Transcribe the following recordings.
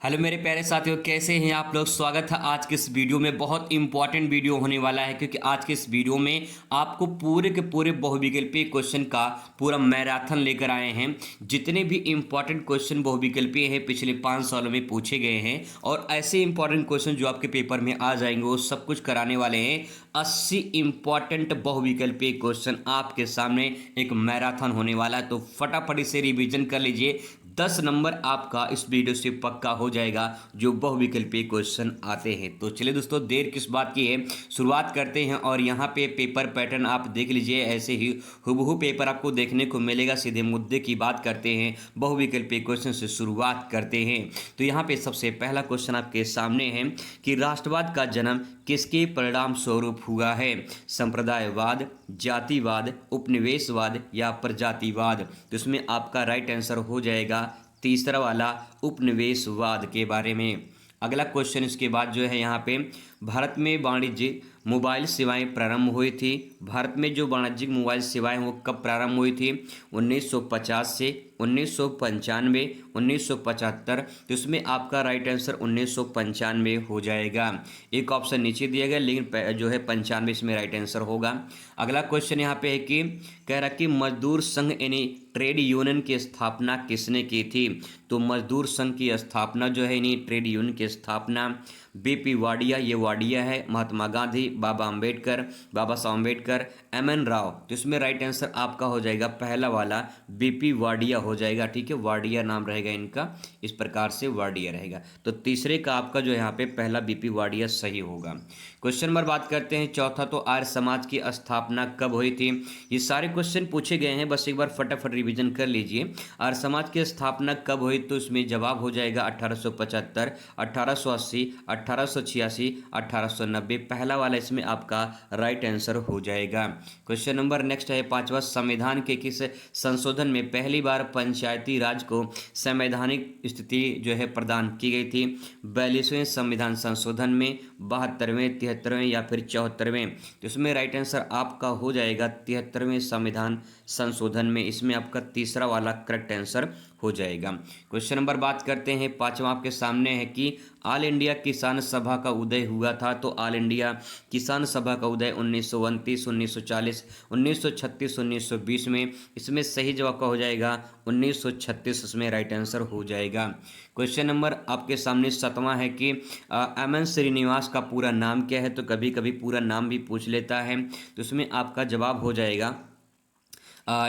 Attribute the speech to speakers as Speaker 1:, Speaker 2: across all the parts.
Speaker 1: Hello मेरे प्यारे साथियों, कैसे हैं आप लोग। स्वागत है आज के इस वीडियो में। बहुत इंपॉर्टेंट वीडियो होने वाला है क्योंकि आज के इस वीडियो में आपको पूरे के पूरे बहुविकल्पीय क्वेश्चन का पूरा मैराथन लेकर आए हैं। जितने भी इंपॉर्टेंट क्वेश्चन बहुविकल्पीय हैं पिछले 5 सालों में पूछे गए हैं और ऐसे इंपॉर्टेंट क्वेश्चन जो आपके पेपर में आ जाएंगे वो सब कुछ कराने वाले हैं। 80 इंपॉर्टेंट बहुविकल्पीय क्वेश्चन आपके सामने एक मैराथन होने वाला है, तो फटाफट इसे रिवीजन कर लीजिए। 10 नंबर आपका इस वीडियो से पक्का हो जाएगा जो बहुविकल्पीय क्वेश्चन आते हैं। तो चलिए दोस्तों, देर किस बात की है, शुरुआत करते हैं। और यहाँ पे पेपर पैटर्न आप देख लीजिए, ऐसे ही हुबहू पेपर आपको देखने को मिलेगा। सीधे मुद्दे की बात करते हैं, बहुविकल्पीय क्वेश्चन से शुरुआत करते हैं। तो यहाँ पे सबसे पहला क्वेश्चन आपके सामने है कि राष्ट्रवाद का जन्म किसके परिणाम स्वरूप हुआ है। संप्रदायवाद, जातिवाद, उपनिवेशवाद या प्रजातिवाद। तो इसमें आपका राइट आंसर हो जाएगा तीसरा वाला, उपनिवेशवाद के बारे में। अगला क्वेश्चन इसके बाद जो है यहाँ पे, भारत में वाणिज्य मोबाइल सेवाएं प्रारंभ हुई थी। भारत में जो वाणिज्यिक मोबाइल सेवाएं वो कब प्रारंभ हुई थी? 1950 से 1995, 1975। तो इसमें आपका राइट आंसर 1995 हो जाएगा। एक ऑप्शन नीचे दिया गया लेकिन जो है 95 इसमें राइट आंसर होगा। अगला क्वेश्चन यहाँ पे है कि कह रहा कि मजदूर संघ यानी ट्रेड यूनियन की स्थापना किसने की थी। तो मजदूर संघ की स्थापना जो है यानी ट्रेड यूनियन की स्थापना बीपी वाडिया, ये वाडिया है, महात्मा गांधी, बाबा अम्बेडकर, बाबा साहब अम्बेडकर, एमएन राव। तो इसमें राइट आंसर आपका हो जाएगा पहला वाला, बीपी वाडिया हो जाएगा। ठीक है, वाडिया नाम रहेगा इनका, इस प्रकार से वाडिया रहेगा। तो तीसरे का आपका जो यहाँ पे पहला बीपी वाडिया सही होगा। क्वेश्चन नंबर बात करते हैं चौथा, तो आर्य समाज की स्थापना कब हुई थी। ये सारे क्वेश्चन पूछे गए हैं, बस एक बार फटाफट रिवीजन कर लीजिए। आर्य समाज की स्थापना कब हुई, तो इसमें जवाब हो जाएगा 1875, 1880, 1886, 1890। पहला वाला इसमें आपका राइट आंसर हो जाएगा। क्वेश्चन नंबर नेक्स्ट है पांचवा, संविधान के किस संशोधन में पहली बार पंचायती राज को संवैधानिक स्थिति जो है प्रदान की गई थी। 42वें संविधान संशोधन में, 72वें, 73वें या फिर 74वें। तो इसमें राइट आंसर आपका हो जाएगा 73वें संविधान संशोधन में। इसमें आपका तीसरा वाला करेक्ट आंसर हो जाएगा। क्वेश्चन नंबर बात करते हैं पांचवा आपके सामने है कि ऑल इंडिया किसान सभा का उदय हुआ था। तो ऑल इंडिया किसान सभा का उदय 1929, 1940, 1936, 1920 में। इसमें सही जवाब का हो जाएगा 1936, इसमें राइट आंसर हो जाएगा। क्वेश्चन नंबर आपके सामने सातवां है कि एम एन श्रीनिवास का पूरा नाम क्या है। तो कभी कभी पूरा नाम भी पूछ लेता है, तो इसमें आपका जवाब हो जाएगा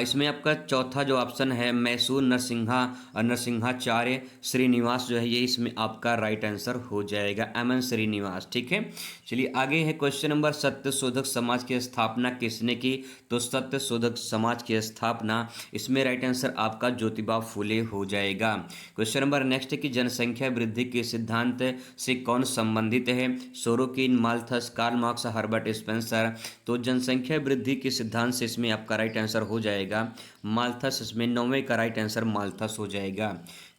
Speaker 1: इसमें आपका चौथा जो ऑप्शन है मैसूर नरसिंहाचार्य श्रीनिवास जो है, ये इसमें आपका राइट आंसर हो जाएगा, एम एन श्रीनिवास। ठीक है, चलिए आगे है क्वेश्चन नंबर, सत्यशोधक समाज की स्थापना किसने की। तो सत्यशोधक समाज की स्थापना, इसमें राइट आंसर आपका ज्योतिबा फुले हो जाएगा। क्वेश्चन नंबर नेक्स्ट है कि जनसंख्या वृद्धि के सिद्धांत से कौन संबंधित है। Sorokin, Malthus, Karl Marx, Herbert Spencer. तो जनसंख्या वृद्धि के सिद्धांत से इसमें आपका राइट आंसर हो जाएगा माल्थस। इसमें 9वें का राइट आंसर माल्थस हो जाएगा।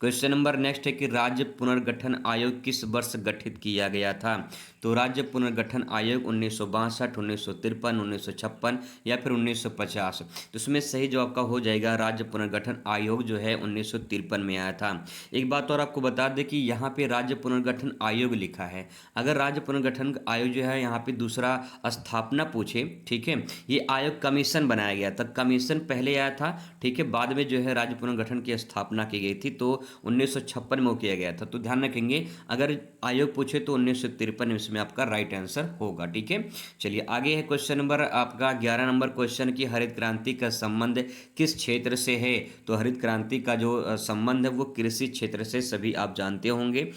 Speaker 1: क्वेश्चन नंबर नेक्स्ट है कि राज्य पुनर्गठन आयोग किस वर्ष गठित किया गया था। तो राज्य पुनर्गठन आयोग 1962, 1953, 1956 या फिर 1950। तो इसमें सही जवाब का हो जाएगा राज्य पुनर्गठन आयोग जो है 1953 में आया था। एक बात और आपको बता दें कि यहाँ पे राज्य पुनर्गठन आयोग लिखा है। अगर राज्य पुनर्गठन आयोग जो है यहाँ पे दूसरा स्थापना पूछे, ठीक है, ये आयोग कमीशन बनाया गया था, कमीशन पहले आया था। ठीक है, बाद में जो है राज्य पुनर्गठन की स्थापना की गई थी, तो 1956 में वो किया गया था। तो ध्यान रखेंगे, अगर आयोग पूछे तो 1953 में इसमें आपका राइट आंसर होगा। ठीक है, चलिए आगे है क्वेश्चन नंबर आपका 11 नंबर क्वेश्चन की हरित क्रांति का संबंध किस क्षेत्र से है। तो हरित क्रांति का जो संबंध है वो कृषि क्षेत्र से, सभी आप जानते होंगे।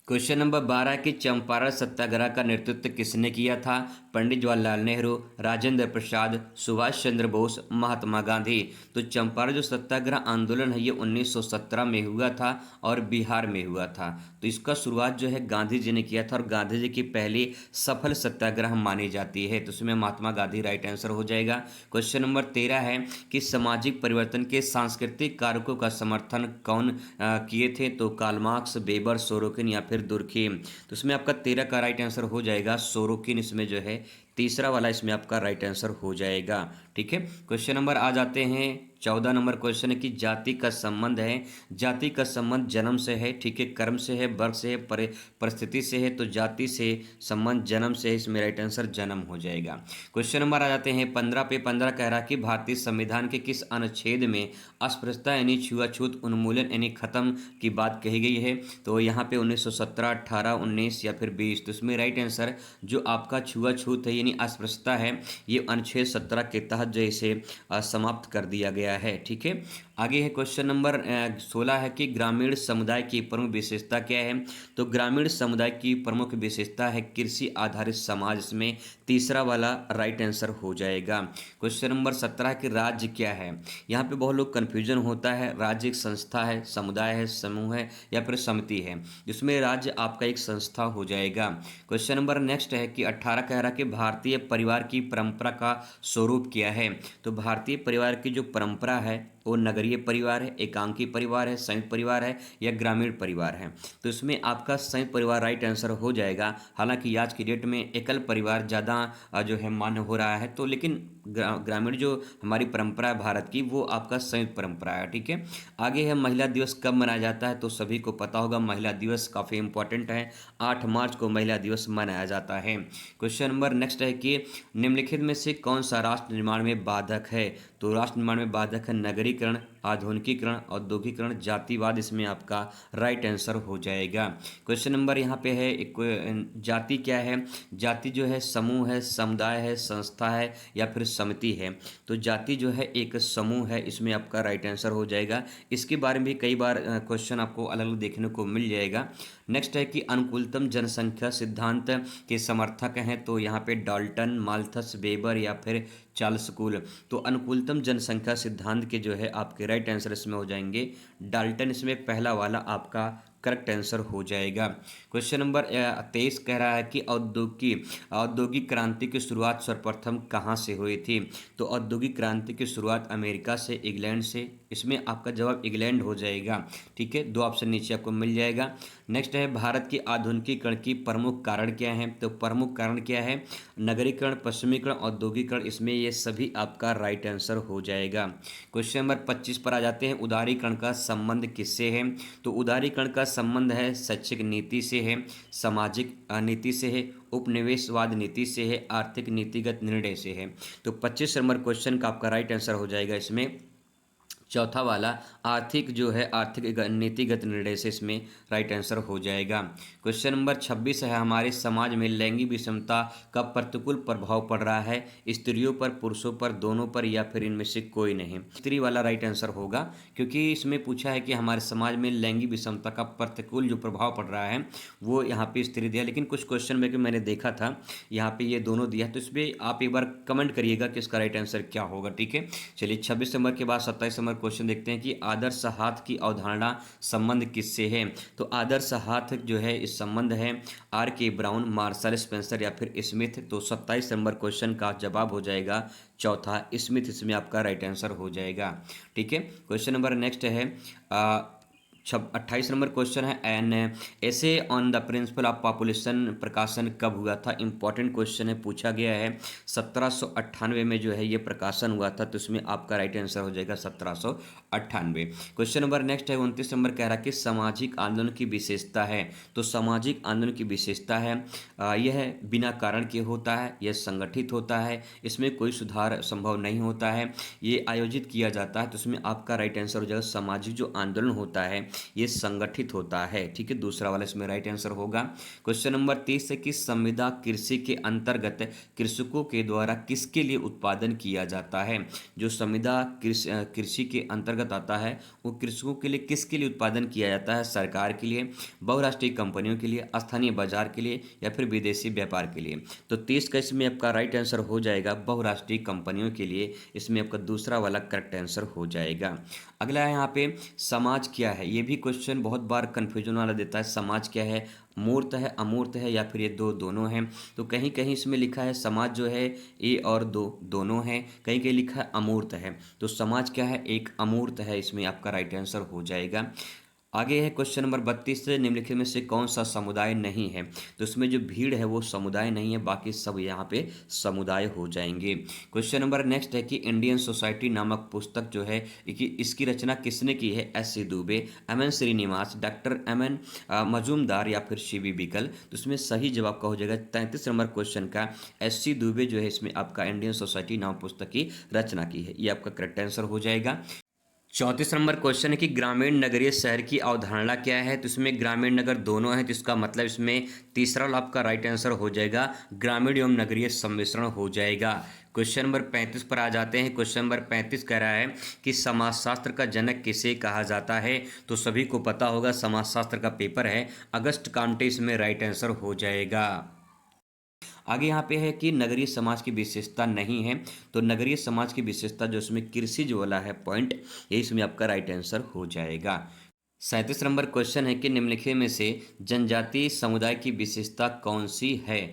Speaker 1: क्वेश्चन नंबर 12 कि चंपारण सत्याग्रह का नेतृत्व किसने किया था। पंडित जवाहरलाल नेहरू, राजेंद्र प्रसाद, सुभाष चंद्र बोस, महात्मा गांधी। तो चंपारण जो सत्याग्रह आंदोलन है ये 1917 में हुआ था और बिहार में हुआ था। तो इसका शुरुआत जो है गांधी जी ने किया था और गांधी जी की पहली सफल सत्याग्रह मानी जाती है। तो इसमें महात्मा गांधी राइट आंसर हो जाएगा। क्वेश्चन नंबर 13 है कि सामाजिक परिवर्तन के सांस्कृतिक कारकों का समर्थन कौन किए थे। तो कार्ल मार्क्स, वेबर, सोरोकिन या फिर दुर्खीम। तो इसमें आपका 13 का राइट आंसर हो जाएगा सोरोकिन, इसमें जो है तीसरा वाला इसमें आपका राइट आंसर हो जाएगा। ठीक है, क्वेश्चन नंबर आ जाते हैं 14 नंबर क्वेश्चन है कि जाति का संबंध है। जाति का संबंध जन्म से है, ठीक है, कर्म से है, वर्ग से है, परिस्थिति से है। तो जाति से संबंध जन्म से है, इसमें राइट आंसर जन्म हो जाएगा। क्वेश्चन नंबर आ जाते हैं 15 पे। 15 कह रहा कि भारतीय संविधान के किस अनुच्छेद में अस्पृश्यता यानी छुआछूत उन्मूलन यानी खत्म की बात कही गई है। तो यहाँ पे 1917, 18, 19 या फिर 20। तो इसमें राइट आंसर जो आपका छुआछूत है यानी अस्पृश्यता है, ये अनुच्छेद 17 के तहत जो इसे समाप्त कर दिया गया है। ठीक है, आगे है क्वेश्चन नंबर 16 है कि ग्रामीण समुदाय की प्रमुख विशेषता क्या है। तो ग्रामीण समुदाय की प्रमुख विशेषता है कृषि आधारित समाज, इसमें तीसरा वाला राइट आंसर हो जाएगा। क्वेश्चन नंबर 17 कि राज्य क्या है। यहाँ पे बहुत लोग कन्फ्यूजन होता है, राज्य एक संस्था है, समुदाय है, समूह है या फिर समिति है। जिसमें राज्य आपका एक संस्था हो जाएगा। क्वेश्चन नंबर नेक्स्ट है कि 18 कह रहा कि भारतीय परिवार की परंपरा का स्वरूप क्या है। तो भारतीय परिवार की जो परंपरा है वो नगरीय परिवार है, एकांकी परिवार है, संयुक्त परिवार है या ग्रामीण परिवार है। तो इसमें आपका संयुक्त परिवार राइट आंसर हो जाएगा। हालांकि आज की डेट में एकल परिवार ज़्यादा जो है मान्य हो रहा है, तो लेकिन ग्रामीण जो हमारी परंपरा है भारत की, वो आपका संयुक्त परंपरा है। ठीक है, आगे है महिला दिवस कब मनाया जाता है। तो सभी को पता होगा महिला दिवस काफ़ी इंपॉर्टेंट है, 8 मार्च को महिला दिवस मनाया जाता है। क्वेश्चन नंबर नेक्स्ट है कि निम्नलिखित में से कौन सा राष्ट्र निर्माण में बाधक है। तो राष्ट्र निर्माण में बाधक है नगरीकरण, आधुनिकीकरण, औद्योगिकरण, जातिवाद, इसमें आपका राइट आंसर हो जाएगा। क्वेश्चन नंबर यहाँ पे है जाति क्या है। जाति जो है समूह है, समुदाय है, संस्था है या फिर समिति है। तो जाति जो है एक समूह है, इसमें आपका राइट आंसर हो जाएगा। इसके बारे में भी कई बार क्वेश्चन आपको अलग अलग देखने को मिल जाएगा। नेक्स्ट है कि अनुकूलतम जनसंख्या सिद्धांत के समर्थक हैं। तो यहाँ पे डाल्टन, माल्थस, वेबर या फिर चार्ल्स कूल। तो अनुकूलतम जनसंख्या सिद्धांत के जो है आपके राइट आंसर इसमें हो जाएंगे डाल्टन, इसमें पहला वाला आपका करेक्ट आंसर हो जाएगा। क्वेश्चन नंबर 23 कह रहा है कि औद्योगिक क्रांति की शुरुआत सर्वप्रथम कहाँ से हुई थी। तो औद्योगिक क्रांति की शुरुआत अमेरिका से, इंग्लैंड से, इसमें आपका जवाब इंग्लैंड हो जाएगा। ठीक है, 2 ऑप्शन नीचे आपको मिल जाएगा। नेक्स्ट है भारत की आधुनिकीकरण की प्रमुख कारण क्या है। तो प्रमुख कारण क्या है, नगरीकरण, पश्चिमीकरण, औद्योगिकरण, इसमें ये सभी आपका राइट आंसर हो जाएगा। क्वेश्चन नंबर 25 पर आ जाते हैं, उदारीकरण का संबंध किससे है। तो उदारीकरण का संबंध है शैक्षिक नीति से है, सामाजिक नीति से है, उपनिवेशवाद नीति से है, आर्थिक नीतिगत निर्णय से है। तो 25 नंबर क्वेश्चन का आपका राइट आंसर हो जाएगा इसमें चौथा वाला आर्थिक जो है आर्थिक नीतिगत निर्णय से, इसमें राइट आंसर हो जाएगा। क्वेश्चन नंबर 26 है हमारे समाज में लैंगिक विषमता का प्रतिकूल प्रभाव पड़ रहा है, स्त्रियों पर, पुरुषों पर, दोनों पर या फिर इनमें से कोई नहीं। स्त्री वाला राइट आंसर होगा, क्योंकि इसमें पूछा है कि हमारे समाज में लैंगिक विषमता का प्रतिकूल जो प्रभाव पड़ रहा है वो यहाँ पे स्त्री दिया। लेकिन कुछ क्वेश्चन में मैंने देखा था यहाँ पे ये दोनों दिया, तो इसमें आप एक बार कमेंट करिएगा कि इसका राइट आंसर क्या होगा। ठीक है, चलिए 26 नंबर के बाद 27 नंबर क्वेश्चन देखते हैं कि आदर्श हाथ की अवधारणा संबंध किससे है। तो आदर्श हाथ जो है इस संबंध है आर के ब्राउन, मार्शल स्पेंसर या फिर स्मिथ। तो 27 नंबर क्वेश्चन का जवाब हो जाएगा चौथा स्मिथ, इसमें आपका राइट आंसर हो जाएगा। ठीक है, क्वेश्चन नंबर नेक्स्ट है 28 नंबर क्वेश्चन है एन ऐसे on the principle of population प्रकाशन कब हुआ था। इंपॉर्टेंट क्वेश्चन है, पूछा गया है 1798 में जो है ये प्रकाशन हुआ था। तो इसमें आपका राइट आंसर हो जाएगा 1798। क्वेश्चन नंबर नेक्स्ट है 29 नंबर कह रहा है कि सामाजिक आंदोलन की विशेषता है। तो सामाजिक आंदोलन की विशेषता है यह बिना कारण के होता है, यह संगठित होता है, इसमें कोई सुधार संभव नहीं होता है, ये आयोजित किया जाता है। तो इसमें आपका राइट आंसर हो जाएगा सामाजिक जो आंदोलन होता है ये संगठित होता है। ठीक है, दूसरा वाला इसमें राइट आंसर होगा। क्वेश्चन नंबर 30 है कि संविदा कृषि के अंतर्गत कृषकों के द्वारा किसके लिए उत्पादन किया जाता है। जो संविदा कृषि के अंतर्गत आता है वो कृषकों के लिए किसके लिए उत्पादन किया जाता है। सरकार के लिए, बहुराष्ट्रीय कंपनियों के लिए, स्थानीय बाजार के लिए या फिर विदेशी व्यापार के लिए। तो 30 का इसमें आपका राइट आंसर हो जाएगा बहुराष्ट्रीय कंपनियों के लिए, इसमें आपका दूसरा वाला करेक्ट आंसर हो जाएगा। अगला है यहाँ पे समाज क्या है। ये भी क्वेश्चन बहुत बार कन्फ्यूजन वाला देता है, समाज क्या है, मूर्त है, अमूर्त है या फिर ये दोनों हैं। तो कहीं कहीं इसमें लिखा है समाज जो है ए और दोनों हैं, कहीं कहीं लिखा है अमूर्त है। तो समाज क्या है, एक अमूर्त है, इसमें आपका राइट आंसर हो जाएगा। आगे है क्वेश्चन नंबर 32 से निम्नलिखित में से कौन सा समुदाय नहीं है। तो इसमें जो भीड़ है वो समुदाय नहीं है, बाकी सब यहाँ पे समुदाय हो जाएंगे। क्वेश्चन नंबर नेक्स्ट है कि इंडियन सोसाइटी नामक पुस्तक जो है कि इसकी रचना किसने की है। S C. Dube, M N. Srinivas, doctor M N. Majumdar या फिर सी.वी. बिकल। तो इसमें सही जवाब का हो जाएगा 33 नंबर क्वेश्चन का एस.सी. दुबे जो है इसमें आपका इंडियन सोसाइटी नामक पुस्तक की रचना की है, ये आपका करेक्ट आंसर हो जाएगा। 34 नंबर क्वेश्चन है कि ग्रामीण नगरीय शहर की अवधारणा क्या है। तो इसमें ग्रामीण नगर दोनों है, तो इसका मतलब इसमें तीसरा वाला आपका राइट आंसर हो जाएगा, ग्रामीण एवं नगरीय सम्मिश्रण हो जाएगा। क्वेश्चन नंबर 35 पर आ जाते हैं। क्वेश्चन नंबर 35 कह रहा है कि समाजशास्त्र का जनक किसे कहा जाता है। तो सभी को पता होगा, समाजशास्त्र का पेपर है, अगस्त कांटे इसमें राइट आंसर हो जाएगा। आगे यहाँ पे है कि नगरीय समाज की विशेषता नहीं है। तो नगरीय समाज की विशेषता जो इसमें कृषि जो वाला है पॉइंट, ये इसमें आपका राइट आंसर हो जाएगा। 37 नंबर क्वेश्चन है कि निम्नलिखित में से जनजातीय समुदाय की विशेषता कौन सी है।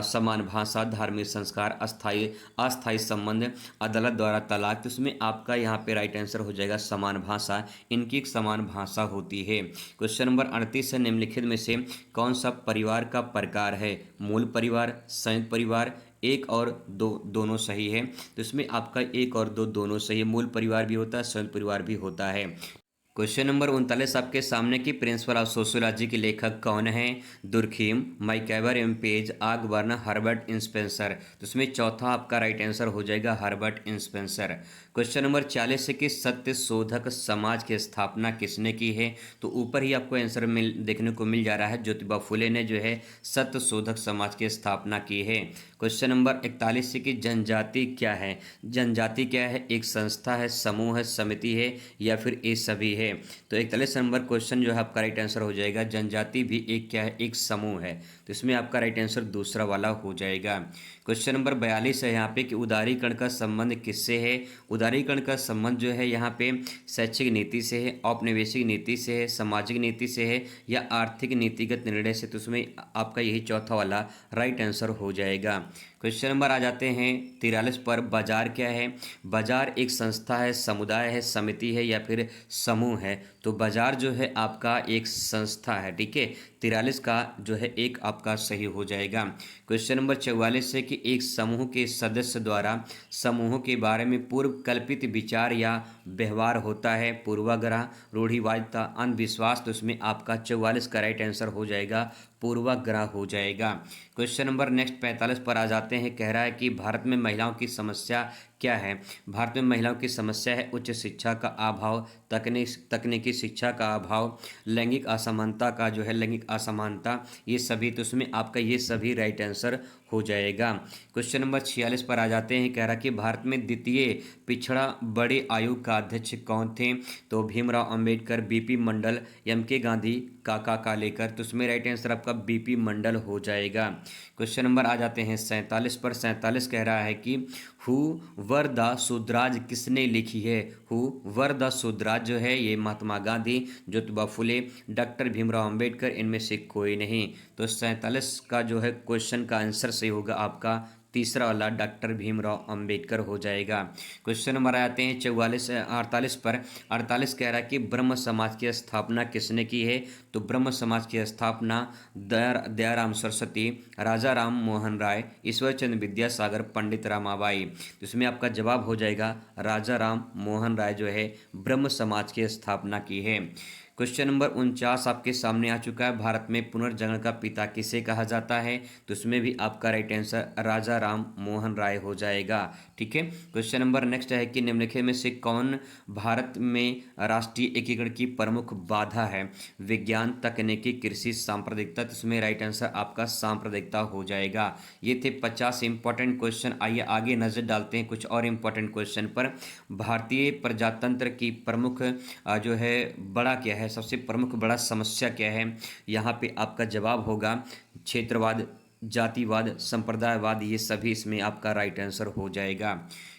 Speaker 1: समान भाषा, धार्मिक संस्कार, अस्थाई अस्थायी संबंध, अदालत द्वारा तलाक। तो उसमें आपका यहाँ पे राइट आंसर हो जाएगा समान भाषा, इनकी एक समान भाषा होती है। क्वेश्चन नंबर 38 है निम्नलिखित में से कौन सा परिवार का प्रकार है। मूल परिवार, संयुक्त परिवार, एक और दो दोनों सही है। तो इसमें आपका एक और दो दोनों सही है, मूल परिवार भी होता है, संयुक्त परिवार भी होता है। क्वेश्चन नंबर 39 आपके सामने की प्रिंसिपल ऑफ सोशियोलॉजी के लेखक कौन है। Durkheim, MacIver M Page, Ogburn, Herbert Spencer. तो इसमें चौथा आपका राइट आंसर हो जाएगा हर्बर्ट स्पेंसर। क्वेश्चन नंबर 40 है कि सत्य शोधक समाज की स्थापना किसने की है। तो ऊपर ही आपको आंसर देखने को मिल जा रहा है, ज्योतिबा फुले ने जो है सत्य शोधक समाज की स्थापना की है। क्वेश्चन नंबर 41 है कि जनजाति क्या है। जनजाति क्या है, एक संस्था है, समूह है, समिति है या फिर ये सभी है। तो 41 नंबर क्वेश्चन जो है आपका राइट आंसर हो जाएगा, जनजाति भी एक क्या है, एक समूह है। तो इसमें आपका राइट आंसर दूसरा वाला हो जाएगा। क्वेश्चन नंबर 42 है यहाँ पे कि उदारीकरण का संबंध किससे है। उदारीकरण का संबंध जो है यहाँ पे शैक्षिक नीति से है, औपनिवेशिक नीति से है, सामाजिक नीति से है या आर्थिक नीतिगत निर्णय से। तो उसमें आपका यही चौथा वाला राइट आंसर हो जाएगा। क्वेश्चन नंबर आ जाते हैं 43 पर, बाजार क्या है। बाजार एक संस्था है, समुदाय है, समिति है या फिर समूह है। तो बाजार जो है आपका एक संस्था है, ठीक है। 43 का जो है एक आपका सही हो जाएगा। क्वेश्चन नंबर 44 है कि एक समूह के सदस्य द्वारा समूह के बारे में पूर्व कल्पित विचार या व्यवहार होता है। पूर्वाग्रह, रूढ़िवादिता, अंधविश्वास। तो उसमें आपका 44 का राइट आंसर हो जाएगा पूर्वाग्रह हो जाएगा। क्वेश्चन नंबर नेक्स्ट 45 पर आ जाते हैं। कह रहा है कि भारत में महिलाओं की समस्या क्या है। भारत में महिलाओं की समस्या है उच्च शिक्षा का अभाव, तकनीकी शिक्षा का अभाव, लैंगिक असमानता का जो है लैंगिक असमानता, ये सभी। तो उसमें आपका ये सभी राइट आंसर हो जाएगा। क्वेश्चन नंबर 46 पर आ जाते हैं। कह रहा कि भारत में द्वितीय पिछड़ा बड़े आयोग का अध्यक्ष कौन थे। तो भीमराव अंबेडकर, बीपी मंडल, एम के गांधी, काका कालेकर। तो उसमें राइट आंसर आपका बीपी मंडल हो जाएगा। क्वेश्चन नंबर आ जाते हैं 47 पर। 47 कह रहा है कि हु वर द सुधराज किसने लिखी है। हु वर द सुधराज जो है ये महात्मा गांधी, ज्योतिबा फुले, डॉक्टर भीमराव अंबेडकर, इनमें से कोई नहीं। तो 47 का जो है क्वेश्चन का आंसर सही होगा आपका तीसरा वाला डॉक्टर भीमराव अंबेडकर हो जाएगा। क्वेश्चन नंबर आते हैं 48 पर। 48 कह रहा है कि ब्रह्म समाज की स्थापना किसने की है। तो ब्रह्म समाज की स्थापना दयाराम सरस्वती, राजा राम मोहन राय, ईश्वरचंद्र विद्यासागर, पंडित रामाबाई। तो इसमें आपका जवाब हो जाएगा राजा राम मोहन राय जो है ब्रह्म समाज की स्थापना की है। क्वेश्चन नंबर 49 आपके सामने आ चुका है। भारत में पुनर्जनन का पिता किसे कहा जाता है। तो इसमें भी आपका राइट आंसर राजा राम मोहन राय हो जाएगा, ठीक है। क्वेश्चन नंबर नेक्स्ट है कि निम्नलिखित में से कौन भारत में राष्ट्रीय एकीकरण की प्रमुख बाधा है। विज्ञान, तकनीकी, कृषि, सांप्रदायिकता। तो इसमें राइट आंसर आपका सांप्रदायिकता हो जाएगा। ये थे 50 इंपॉर्टेंट क्वेश्चन। आइए आगे नजर डालते हैं कुछ और इंपॉर्टेंट क्वेश्चन पर। भारतीय प्रजातंत्र की प्रमुख जो है बड़ा क्या है, सबसे प्रमुख बड़ा समस्या क्या है। यहाँ पे आपका जवाब होगा क्षेत्रवाद, जातिवाद, संप्रदायवाद, ये सभी इसमें आपका राइट आंसर हो जाएगा।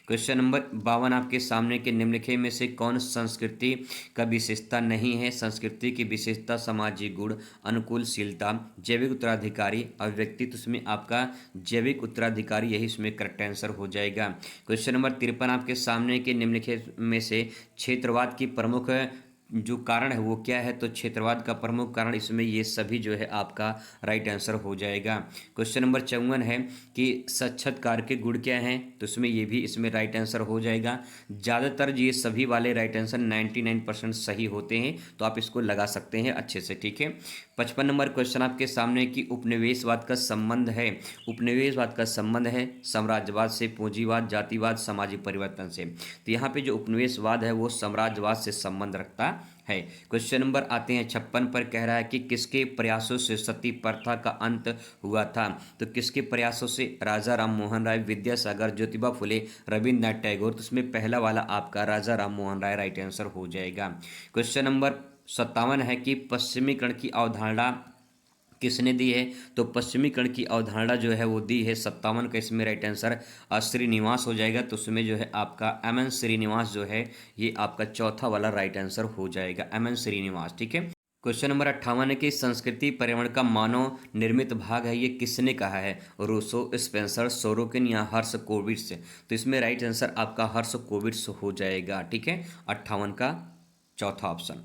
Speaker 1: क्वेश्चन नंबर 52 आपके सामने के निम्नलिखित में से कौन संस्कृति का विशेषता नहीं है। संस्कृति की विशेषता सामाजिक गुण, अनुकूलशीलता, जैविक उत्तराधिकारी, अभिव्यक्ति। तो उसमें आपका जैविक उत्तराधिकारी यही इसमें करेक्ट आंसर हो जाएगा। क्वेश्चन नंबर 53 आपके सामने के निम्नलिखित में से क्षेत्रवाद की प्रमुख जो कारण है वो क्या है, तो क्षेत्रवाद का प्रमुख कारण, इसमें ये सभी जो है आपका राइट आंसर हो जाएगा। क्वेश्चन नंबर 54 है कि साक्षात्कार के गुण क्या हैं, तो इसमें ये भी इसमें राइट आंसर हो जाएगा। ज़्यादातर ये सभी वाले राइट आंसर 99% सही होते हैं, तो आप इसको लगा सकते हैं अच्छे से, ठीक है। 55 नंबर क्वेश्चन आपके सामने कि उपनिवेशवाद का संबंध है, उपनिवेशवाद का संबंध है साम्राज्यवाद से, पूंजीवाद, जातिवाद, सामाजिक परिवर्तन से। तो यहाँ पे जो उपनिवेशवाद है वो साम्राज्यवाद से संबंध रखता है। क्वेश्चन नंबर आते हैं 56 पर, कह रहा है कि किसके प्रयासों से सती प्रथा का अंत हुआ था, तो किसके प्रयासों से, राजा राम मोहन राय, विद्यासागर, ज्योतिबा फुले, रविन्द्रनाथ टैगोर। तो उसमें पहला वाला आपका राजा राम मोहन राय राइट आंसर हो जाएगा। क्वेश्चन नंबर 57 है कि पश्चिमीकरण की अवधारणा किसने दी है, तो पश्चिमीकरण की अवधारणा जो है वो दी है 57 का इसमें राइट आंसर श्रीनिवास हो जाएगा। तो उसमें जो है आपका एम एन श्रीनिवास जो है ये आपका चौथा वाला राइट आंसर हो जाएगा, एम एन श्रीनिवास, ठीक है। क्वेश्चन नंबर 58 है कि संस्कृति पर्यावरण का मानव निर्मित भाग है, ये किसने कहा है, रूसो, स्पेंसर, सोरोकिन या हर्ष कोविट्स। तो इसमें राइट आंसर आपका हर्ष कोविट्स हो जाएगा, ठीक है, 58 का चौथा ऑप्शन।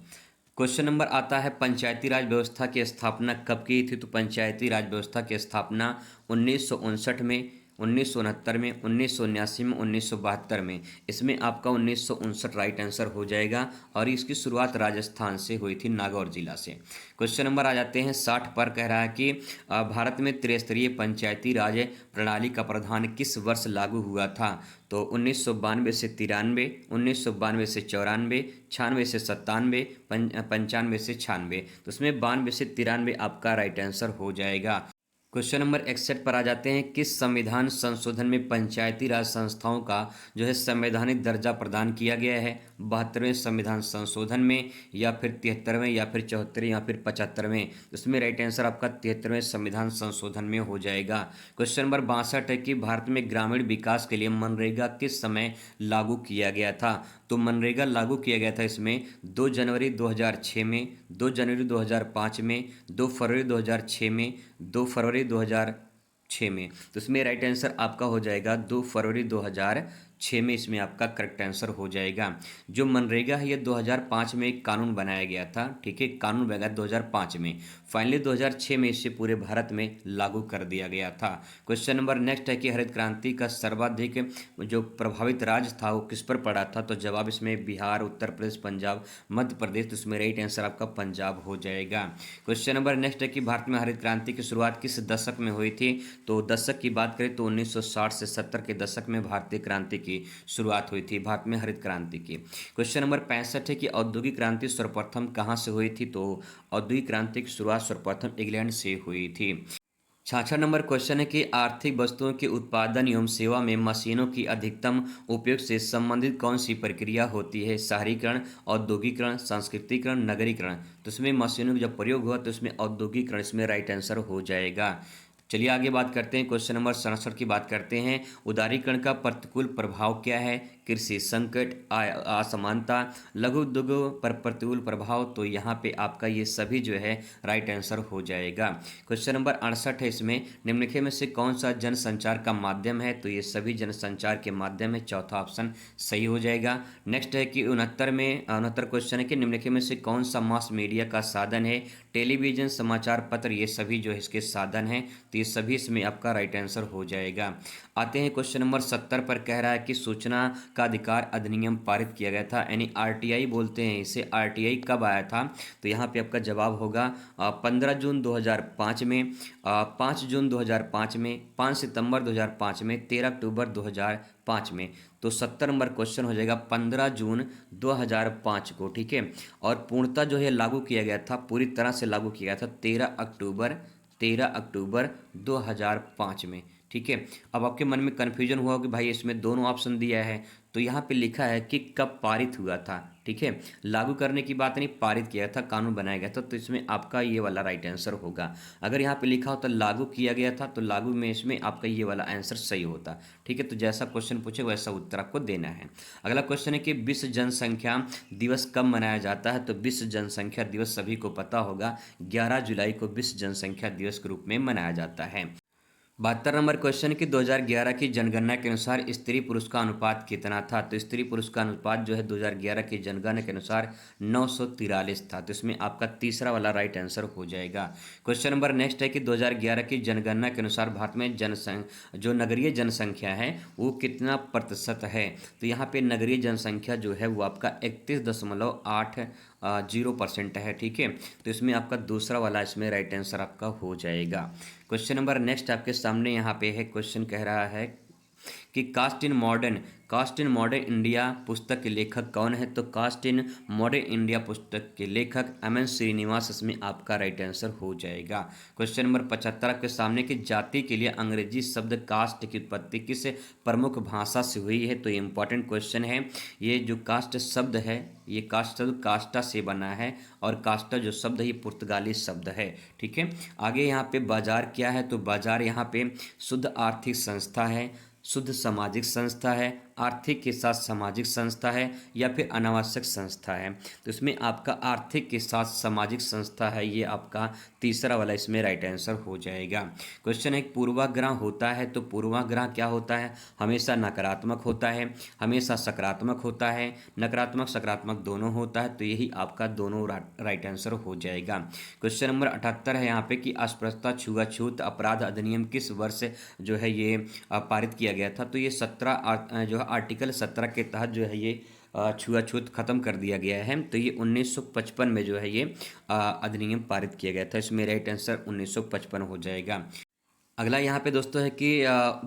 Speaker 1: क्वेश्चन नंबर आता है पंचायती राज व्यवस्था की स्थापना कब की थी, तो पंचायती राज व्यवस्था की स्थापना 1959 में, 1969 में, 1979 में, 1972 में। इसमें आपका 1959 राइट आंसर हो जाएगा और इसकी शुरुआत राजस्थान से हुई थी, नागौर जिला से। क्वेश्चन नंबर आ जाते हैं 60 पर, कह रहा है कि भारत में त्रिस्तरीय पंचायती राज प्रणाली का प्रावधान किस वर्ष लागू हुआ था, तो 1992 से 93, 1992 से 94, 96 से 97, 95 से 96। तो उसमें 92 से 93 आपका राइट आंसर हो जाएगा। क्वेश्चन नंबर 61 पर आ जाते हैं, किस संविधान संशोधन में पंचायती राज संस्थाओं का जो है संवैधानिक दर्जा प्रदान किया गया है, 72वें संविधान संशोधन में, या फिर 73वें, या फिर 74वें, या फिर 75वें। उसमें राइट आंसर आपका 73वें संविधान संशोधन में हो जाएगा। क्वेश्चन नंबर 62 है कि भारत में ग्रामीण विकास के लिए मनरेगा किस समय लागू किया गया था, तो मनरेगा लागू किया गया था इसमें 2 जनवरी 2006 में, 2 जनवरी 2005 में, 2 फरवरी 2006 में, 2 फरवरी 2006 में। तो इसमें राइट आंसर आपका हो जाएगा 2 फरवरी 2006 में, इसमें आपका करेक्ट आंसर हो जाएगा। जो मनरेगा है ये 2005 में एक कानून बनाया गया था, ठीक है, कानून बनाया 2005 में, फाइनली 2006 में इसे पूरे भारत में लागू कर दिया गया था। क्वेश्चन नंबर नेक्स्ट है कि हरित क्रांति का सर्वाधिक जो प्रभावित राज्य था वो किस पर पड़ा था, तो जवाब इसमें बिहार, उत्तर प्रदेश, पंजाब, मध्य प्रदेश। तो इसमें राइट आंसर आपका पंजाब हो जाएगा। क्वेश्चन नंबर नेक्स्ट है कि भारत में हरित क्रांति की शुरुआत किस दशक में हुई थी, तो दशक की बात करें तो 1960 से 70 के दशक में भारतीय क्रांति की शुरुआत हुई थी, भारत में हरित क्रांति की। क्वेश्चन नंबर 65 है कि औद्योगिक क्रांति सर्वप्रथम कहाँ से हुई थी, तो औद्योगिक क्रांति की शुरुआत सर्वप्रथम इंग्लैंड से हुई थी। 66 नंबर क्वेश्चन है कि आर्थिक वस्तुओं के उत्पादन एवं सेवा में मशीनों की अधिकतम उपयोग से संबंधित कौन सी प्रक्रिया होती है, शहरीकरण, औद्योगिकरण, सांस्कृतिकरण, नगरीकरण। तो इसमें मशीनों का जब प्रयोग हुआ तो इसमें औद्योगिकरण इसमें राइट आंसर हो जाएगा। चलिए आगे बात करते हैं, क्वेश्चन नंबर 67 की बात करते हैं। उदारीकरण का प्रतिकूल प्रभाव क्या है, कृषि संकट, असमानता, लघु उद्योगों पर प्रतिकूल प्रभाव। तो यहाँ पे आपका ये सभी जो है राइट आंसर हो जाएगा। क्वेश्चन नंबर 68 है, इसमें निम्नलिखित में से कौन सा जनसंचार का माध्यम है, तो ये सभी जनसंचार के माध्यम है, चौथा ऑप्शन सही हो जाएगा। नेक्स्ट है कि 69 क्वेश्चन है कि निम्नलिखित में से कौन सा मास मीडिया का साधन है, टेलीविजन, समाचार पत्र, ये सभी जो है इसके साधन हैं। तो ये सभी इसमें आपका राइट आंसर हो जाएगा। आते हैं क्वेश्चन नंबर 70 पर, कह रहा है कि सूचना का अधिकार अधिनियम पारित किया गया था, यानी आरटीआई बोलते हैं इसे, आरटीआई कब आया था, तो यहाँ पे आपका जवाब होगा 15 जून 2005 में, 5 जून 2005 में, 5 सितंबर 2005 में, 13 अक्टूबर 2005 में। तो 70 नंबर क्वेश्चन हो जाएगा 15 जून 2005 को, ठीक है। और पूर्णतः जो है लागू किया गया था, पूरी तरह से लागू किया गया था 13 अक्टूबर 2005 में, ठीक है। अब आपके मन में कन्फ्यूजन हुआ कि भाई इसमें दोनों ऑप्शन दिया है, तो यहाँ पे लिखा है कि कब पारित हुआ था, ठीक है, लागू करने की बात नहीं, पारित किया था, कानून बनाया गया था। तो इसमें आपका ये वाला राइट आंसर होगा। अगर यहाँ पे लिखा होता लागू किया गया था तो लागू में इसमें आपका ये वाला आंसर सही होता, ठीक है। तो जैसा क्वेश्चन पूछे वैसा उत्तर आपको देना है। अगला क्वेश्चन है कि विश्व जनसंख्या दिवस कब मनाया जाता है, तो विश्व जनसंख्या दिवस सभी को पता होगा 11 जुलाई को विश्व जनसंख्या दिवस के रूप में मनाया जाता है। 72 नंबर क्वेश्चन कि 2011 की जनगणना के अनुसार स्त्री पुरुष का अनुपात कितना था। तो स्त्री पुरुष का अनुपात जो है 2011 की जनगणना के अनुसार 943 था। तो इसमें आपका तीसरा वाला राइट आंसर हो जाएगा। क्वेश्चन नंबर नेक्स्ट है कि 2011 की जनगणना के अनुसार भारत में जो नगरीय जनसंख्या है वो कितना प्रतिशत है। तो यहाँ पे नगरीय जनसंख्या जो है वो आपका 31.80% है। ठीक है, तो इसमें आपका दूसरा वाला इसमें राइट आंसर आपका हो जाएगा। क्वेश्चन नंबर नेक्स्ट आपके सामने यहाँ पे है। क्वेश्चन कह रहा है कि कास्ट इन मॉडर्न इंडिया पुस्तक के लेखक कौन है। तो कास्ट इन मॉडर्न इंडिया पुस्तक के लेखक एम.एन. श्रीनिवास इसमें आपका राइट आंसर हो जाएगा। क्वेश्चन नंबर 75 आपके सामने कि जाति के लिए अंग्रेजी शब्द कास्ट की उत्पत्ति किस प्रमुख भाषा से हुई है। तो ये इंपॉर्टेंट क्वेश्चन है। ये जो कास्ट शब्द है ये कास्ट शब्द कास्टा से बना है और कास्टा जो शब्द है ये पुर्तगाली शब्द है। ठीक है, आगे यहाँ पे बाजार क्या है। तो बाजार यहाँ पे शुद्ध आर्थिक संस्था है, शुद्ध सामाजिक संस्था है, आर्थिक के साथ सामाजिक संस्था है या फिर अनावश्यक संस्था है। तो इसमें आपका आर्थिक के साथ सामाजिक संस्था है, ये आपका तीसरा वाला इसमें राइट आंसर हो जाएगा। क्वेश्चन एक पूर्वाग्रह होता है। तो पूर्वाग्रह क्या होता है, हमेशा नकारात्मक होता है, हमेशा सकारात्मक होता है, नकारात्मक सकारात्मक दोनों होता है। तो यही आपका दोनों राइट आंसर हो जाएगा। क्वेश्चन नंबर 78 है यहाँ पे कि अस्पृश्यता छुआछूत अपराध अधिनियम किस वर्ष जो है ये पारित किया गया था। तो ये 17 जो है आर्टिकल 17 के तहत जो है ये छुआछूत खत्म कर दिया गया है। तो ये 1955 में जो है ये अधिनियम पारित किया गया था। इसमें राइट आंसर 1955 हो जाएगा। अगला यहाँ पे दोस्तों है कि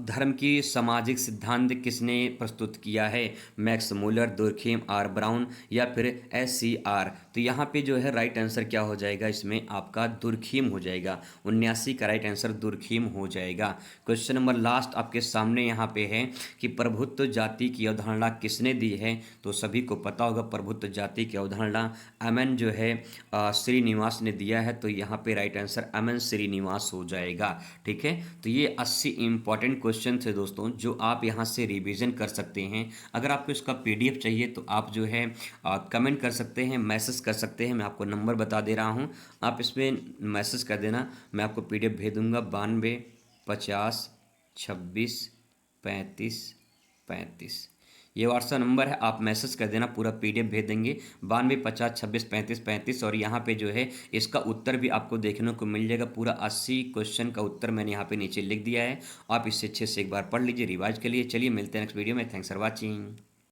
Speaker 1: धर्म की सामाजिक सिद्धांत किसने प्रस्तुत किया है। Max Muller, Durkheim, R Brown या फिर SCR। तो यहाँ पे जो है राइट आंसर क्या हो जाएगा, इसमें आपका दुर्खीम हो जाएगा। 79 का राइट आंसर दुर्खीम हो जाएगा। क्वेश्चन नंबर लास्ट आपके सामने यहाँ पे है कि प्रभुत्व जाति की अवधारणा किसने दी है। तो सभी को पता होगा प्रभुत्व जाति की अवधारणा एम.एन. जो है श्रीनिवास ने दिया है। तो यहाँ पे राइट आंसर एम.एन. श्रीनिवास हो जाएगा। ठीक है, तो ये 80 इंपॉर्टेंट क्वेश्चन थे दोस्तों जो आप यहाँ से रिवीजन कर सकते हैं। अगर आपको इसका PDF चाहिए तो आप जो है कमेंट कर सकते हैं, मैसेज कर सकते हैं। मैं आपको नंबर बता दे रहा हूँ, आप इसमें मैसेज कर देना, मैं आपको PDF भेज दूँगा। 92 50 26 35 35 ये व्हाट्सएप नंबर है, आप मैसेज कर देना, पूरा PDF भेज देंगे। 92 50 26 35 35। और यहाँ पे जो है इसका उत्तर भी आपको देखने को मिल जाएगा। पूरा 80 क्वेश्चन का उत्तर मैंने यहाँ पे नीचे लिख दिया है। आप इसे अच्छे से एक बार पढ़ लीजिए रिवाइज के लिए। चलिए मिलते हैं नेक्स्ट वीडियो में। Thanks for watching.